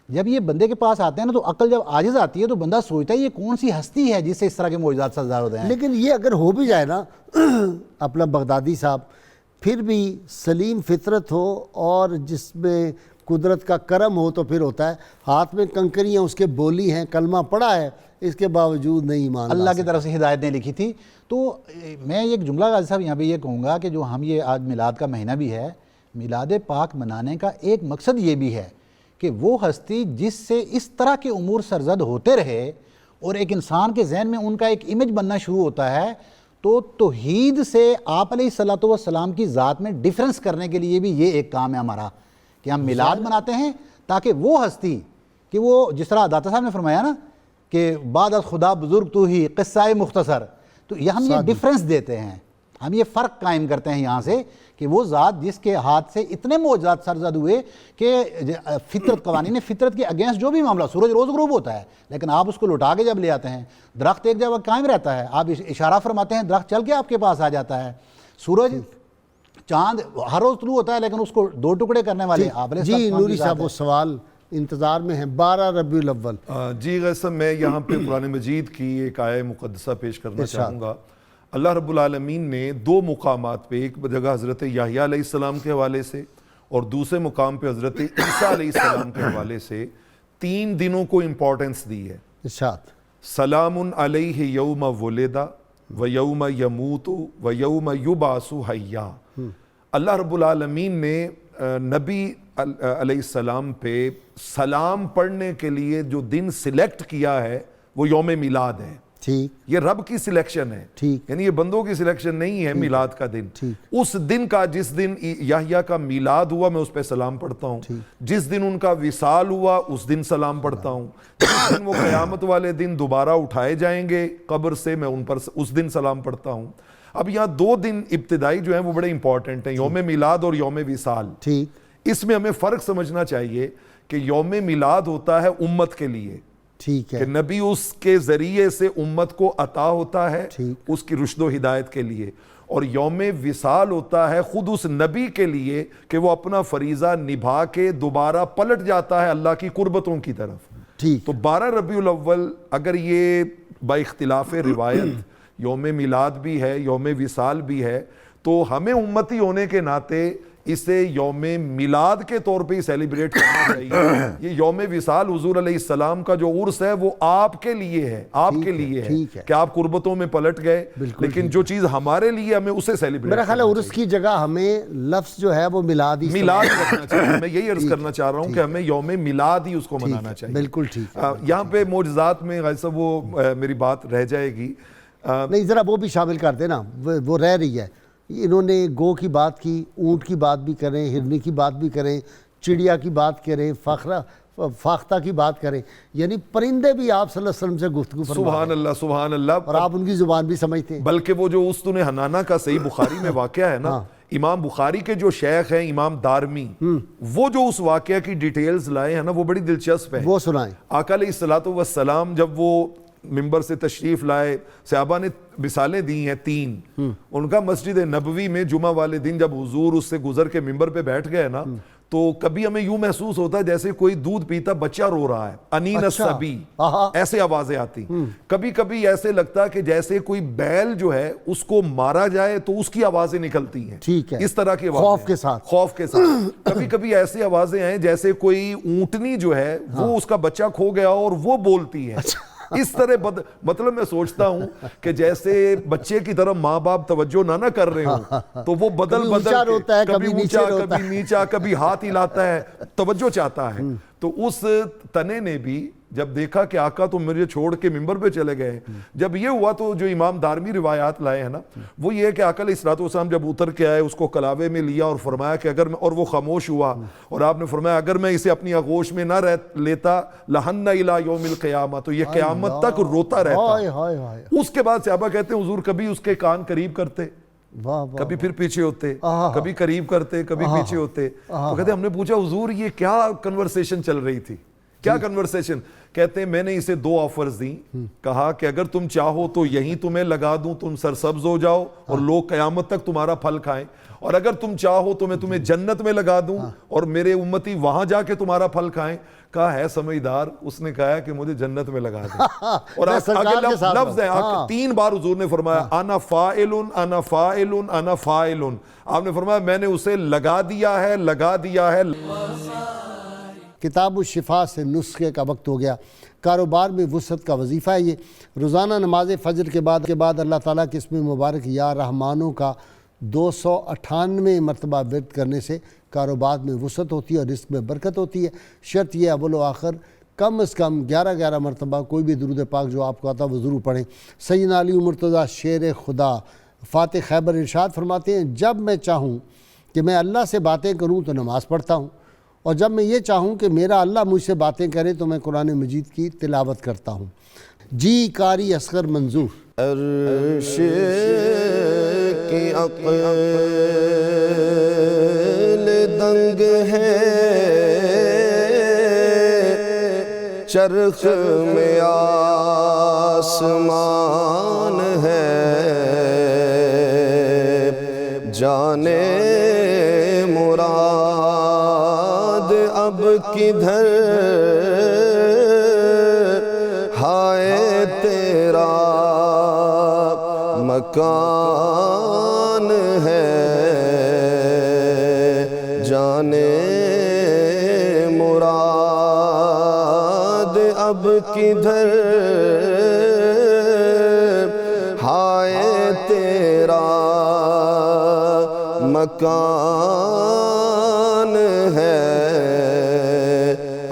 جب یہ بندے کے پاس آتے ہیں نا، تو عقل جب عاجز آتی ہے تو بندہ سوچتا ہے یہ کون سی ہستی ہے جس سے اس طرح کے معجزات صادر ہوتے ہیں. لیکن یہ اگر ہو بھی جائے نا اپنا بغدادی صاحب، پھر بھی سلیم فطرت ہو اور جس میں قدرت کا کرم ہو تو پھر ہوتا ہے. ہاتھ میں کنکریاں اس کے بولی ہیں، کلمہ پڑھا ہے، اس کے باوجود نہیں ایمان اللہ کی طرف سے ہدایت نے لکھی تھی. تو میں ایک جملہ غازی صاحب یہاں پہ یہ کہوں گا کہ جو ہم یہ آج میلاد کا مہینہ بھی ہے، میلاد پاک منانے کا ایک مقصد یہ بھی ہے کہ وہ ہستی جس سے اس طرح کے امور سرزد ہوتے رہے اور ایک انسان کے ذہن میں ان کا ایک امیج بننا شروع ہوتا ہے، تو توحید سے آپ علیہ الصلوۃ والسلام کی ذات میں ڈیفرنس کرنے کے لیے بھی یہ ایک کام ہے ہمارا کہ ہم میلاد مناتے ہیں، تاکہ وہ ہستی کہ وہ جس طرح داتا صاحب نے فرمایا نا کہ بعد از خدا بزرگ تو ہی قصہ مختصر، تو یہ ہم یہ ڈیفرنس دیتے ہیں، ہم یہ فرق قائم کرتے ہیں یہاں سے کہ وہ ذات جس کے ہاتھ سے اتنے معجزات سرزد ہوئے کہ فطرت، قوانین فطرت کے اگینسٹ جو بھی معاملہ، سورج روز غروب ہوتا ہے لیکن آپ اس کو لٹا کے جب لے آتے ہیں، درخت ایک جگہ قائم رہتا ہے، آپ اشارہ فرماتے ہیں درخت چل کے آپ کے پاس آ جاتا ہے، سورج چاند ہر روز طلوع ہوتا ہے لیکن اس کو دو ٹکڑے کرنے والے آپ. جی نوری صاحب وہ سوال انتظار میں ہیں. 12 ربیع الاول. جی غازی صاحب، میں یہاں پہ قرآن مجید کی ایک آیہ مقدسہ پیش کرنا چاہوں گا. اللہ رب العالمین نے 2 مقامات پہ، ایک جگہ حضرت یحییٰ علیہ السلام کے حوالے سے اور دوسرے مقام پہ حضرت عیسیٰ علیہ السلام کے حوالے سے 3 دنوں کو امپورٹنس دی ہے. ارشاد. سلام علیہ یوم ولد و یوم یموت و یوم یبعث حیا. اللہ رب العالمین نے نبی علیہ السلام پہ سلام پڑھنے کے لیے جو دن سلیکٹ کیا ہے وہ یوم میلاد ہے. ٹھیک، یہ رب کی سلیکشن ہے، ٹھیک، یعنی یہ بندوں کی سلیکشن نہیں ہے میلاد کا دن. اس دن کا جس دن یحییٰ کا میلاد ہوا میں اس پہ سلام پڑھتا ہوں، جس دن ان کا وصال ہوا اس دن سلام پڑھتا ہوں، جس دن وہ قیامت والے دن دوبارہ اٹھائے جائیں گے قبر سے میں ان پر اس دن سلام پڑھتا ہوں. اب یہاں 2 دن ابتدائی جو ہیں وہ بڑے امپورٹنٹ ہیں، یوم میلاد اور یوم وصال. ٹھیک، اس میں ہمیں فرق سمجھنا چاہیے کہ یوم میلاد ہوتا ہے امت کے لیے، ٹھیک ہے، کہ نبی اس کے ذریعے سے امت کو عطا ہوتا ہے ٹھیک، اس کی رشد و ہدایت کے لیے. اور یوم وصال ہوتا ہے خود اس نبی کے لیے کہ وہ اپنا فریضہ نبھا کے دوبارہ پلٹ جاتا ہے اللہ کی قربتوں کی طرف. ٹھیک. تو 12 ربیع الاول اگر یہ با اختلاف روایت یوم میلاد بھی ہے یوم وصال بھی ہے تو ہمیں امتی ہونے کے ناطے اسے یوم میلاد کے طور پہ ہی سیلیبریٹ کرنا چاہیے. یہ یوم وصال حضور علیہ السلام کا جو عرس ہے وہ آپ کے لیے ہے، آپ کے لیے ہے کہ آپ قربتوں میں پلٹ گئے، لیکن جو چیز ہمارے لیے ہمیں اسے سیلیبریٹ میرا خیال ہے عرس کی جگہ ہمیں لفظ جو ہے وہ میلاد ہی میلاد رکھنا چاہیے. میں یہی عرض کرنا چاہ رہا ہوں کہ ہمیں یوم میلاد ہی اس کو منانا چاہیے. بالکل ٹھیک. یہاں پہ معجزات میں غازی صاحب وہ میری بات رہ جائے گی، نہیں ذرا وہ بھی شامل کر دیں نا، وہ رہ رہی ہے. انہوں نے گو کی بات کی، اونٹ کی بات بھی کریں، ہرنی کی بات بھی کریں، چڑیا کی بات کریں، فاختہ کی بات کریں، یعنی پرندے بھی آپ صلی اللہ علیہ وسلم سے گفتگو فرما سبحان اللہ سبحان اللہ، اور آپ ان کی زبان بھی سمجھتے ہیں. بلکہ وہ جو استن حنانہ کا صحیح بخاری میں واقعہ ہے نا، امام بخاری کے جو شیخ ہیں امام دارمی، وہ جو اس واقعہ کی ڈیٹیلز لائے ہیں نا وہ بڑی دلچسپ ہے. وہ سنائیں. آقا علیہ الصلوۃ والسلام جب وہ ممبر سے تشریف لائے، صحابہ نے مثالیں دی ہیں 3. ان کا مسجد نبوی میں جمعہ والے دن جب حضور اس سے گزر کے ممبر پہ بیٹھ گئے نا تو کبھی ہمیں یوں محسوس ہوتا ہے جیسے کوئی دودھ پیتا بچہ رو رہا ہے، انین الصبی، ایسے آوازیں آتی. کبھی کبھی ایسے لگتا کہ جیسے کوئی بیل جو ہے اس کو مارا جائے تو اس کی آوازیں نکلتی ہیں، ٹھیک ہے، اس طرح کی خوف کے ساتھ. خوف کے ساتھ. کبھی کبھی ایسی آوازیں ہیں جیسے کوئی اونٹنی جو ہے وہ اس کا بچہ کھو گیا اور وہ بولتی ہے. اس طرح مطلب میں سوچتا ہوں کہ جیسے بچے کی طرف ماں باپ توجہ نہ کر رہے ہوں تو وہ بدل کبھی اونچا کبھی نیچا کبھی ہاتھ ہلاتا ہے، توجہ چاہتا ہے. تو اس تنے نے بھی جب دیکھا کہ آقا تو مجھے چھوڑ کے ممبر پہ چلے گئے، جب یہ ہوا تو جو امام دارمی روایات لائے ہیں نا وہ یہ ہے کہ آقا علیہ الصلوۃ والسلام جب اتر کے آئے اس کو کلاوے میں لیا اور فرمایا کہ اگر اور وہ خاموش ہوا اور آپ نے فرمایا اگر میں اسے اپنی آغوش میں نہ لیتا لہن الی یوم القیامہ، تو یہ قیامت تک روتا رہتا. اس کے بعد صحابہ کہتے ہیں حضور کبھی اس کے کان قریب کرتے، کبھی پھر پیچھے ہوتے، کبھی قریب کرتے کبھی پیچھے ہوتے. تو کہتے ہیں ہم نے پوچھا حضور یہ کیا کنورسیشن چل رہی تھی، کیا کنورسیشن؟ کہتے ہیں میں نے اسے 2 آفرز دیں، کہا کہ اگر تم چاہو تو یہیں تمہیں لگا دوں، تم سرسبز ہو جاؤ اور لوگ قیامت تک تمہارا پھل کھائیں، اور اگر تم چاہو تو میں تمہیں جنت میں لگا دوں اور میرے امتی وہاں جا کے تمہارا پھل کھائیں. کہا ہے سمجھدار، اس نے کہا کہ مجھے جنت میں لگا دیں. اور آگے لفظ ہے 3 بار حضور نے فرمایا انا فاعل انا فاعل انا فاعل. آپ نے فرمایا میں نے اسے لگا دیا ہے لگا دیا ہے. کتاب الشفا سے نسخے کا وقت ہو گیا. کاروبار میں وسعت کا وظیفہ ہے یہ. روزانہ نماز فجر کے بعد اللہ تعالیٰ کے اسم مبارک یا رحمانوں کا 298 مرتبہ ورد کرنے سے کاروبار میں وسعت ہوتی ہے اور رزق میں برکت ہوتی ہے. شرط یہ اول و آخر کم از کم 11 مرتبہ کوئی بھی درود پاک جو آپ کو آتا وہ ضرور پڑھیں. سیدنا علی مرتضیٰ شیر خدا فاتح خیبر ارشاد فرماتے ہیں جب میں چاہوں کہ میں اللہ سے باتیں کروں تو نماز پڑھتا ہوں، اور جب میں یہ چاہوں کہ میرا اللہ مجھ سے باتیں کرے تو میں قرآن مجید کی تلاوت کرتا ہوں. جی قاری اصغر منظور. عرش کی عقل دنگ ہے، چرخ میں آسمان ہے، جانے مراد اب کدھر، ہائے تیرا مکان ہے، جانے مراد اب کدھر، ہائے تیرا مکان ہے.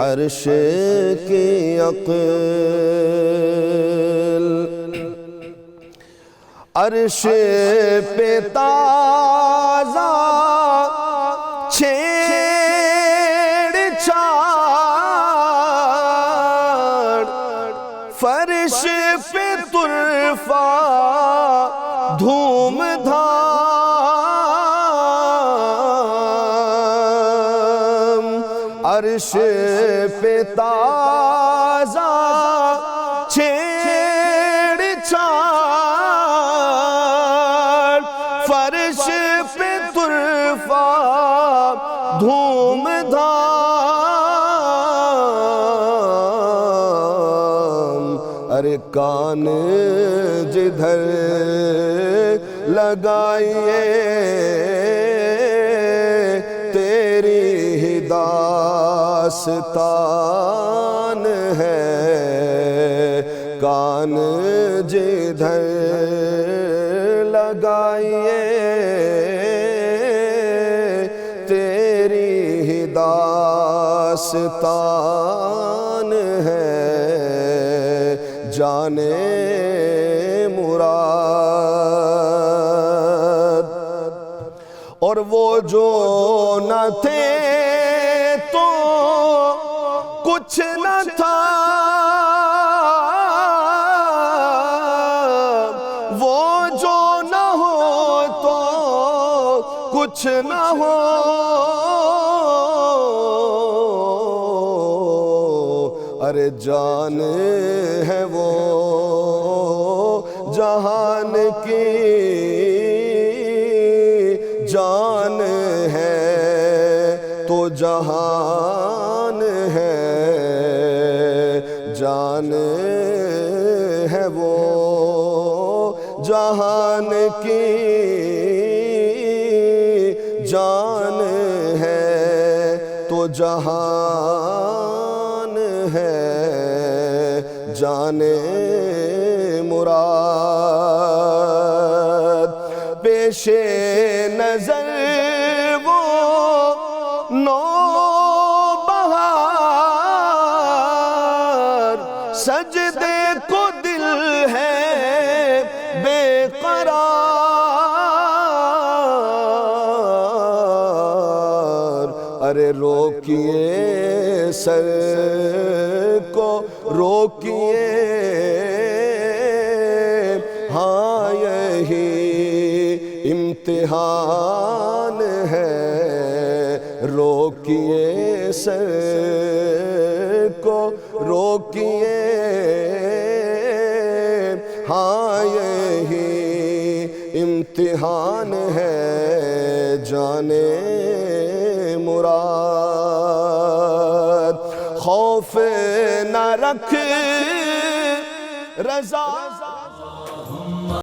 عرش کی عقل عرش پہ تازہ چھیڑ چھاڑ، فرش پہ طرفہ دھوم دھام، عرش پہ تازہ چھیڑ چھاڑ، فرش پہ طرفہ دھوم دھام، ارے کان جدھر لگائیے تیری ہی داستان ہے، کان جدھر لگائیے تیری ہی داستان ہے، جانے مراد۔ اور وہ جو نہ تھے تو کچھ نہ تھا، وہ جو نہ ہو تو کچھ نہ ہو، ارے جان ہے وہ جہان کی، جان ہے تو جہان ہے، جان ہے وہ جہان کی، جان ہے تو جہان ہے، جانے مراد۔ پیش نظر وہ نوبہار، سجدے کو دل ہے بے قرار، ارے روکیے سر کو روکیے، ہاں یہی امتحان ہے، روکیے سر کو روکیے، ہاں یہی امتحان ہے، جانے مراد۔ خوف نہ رکھ رضا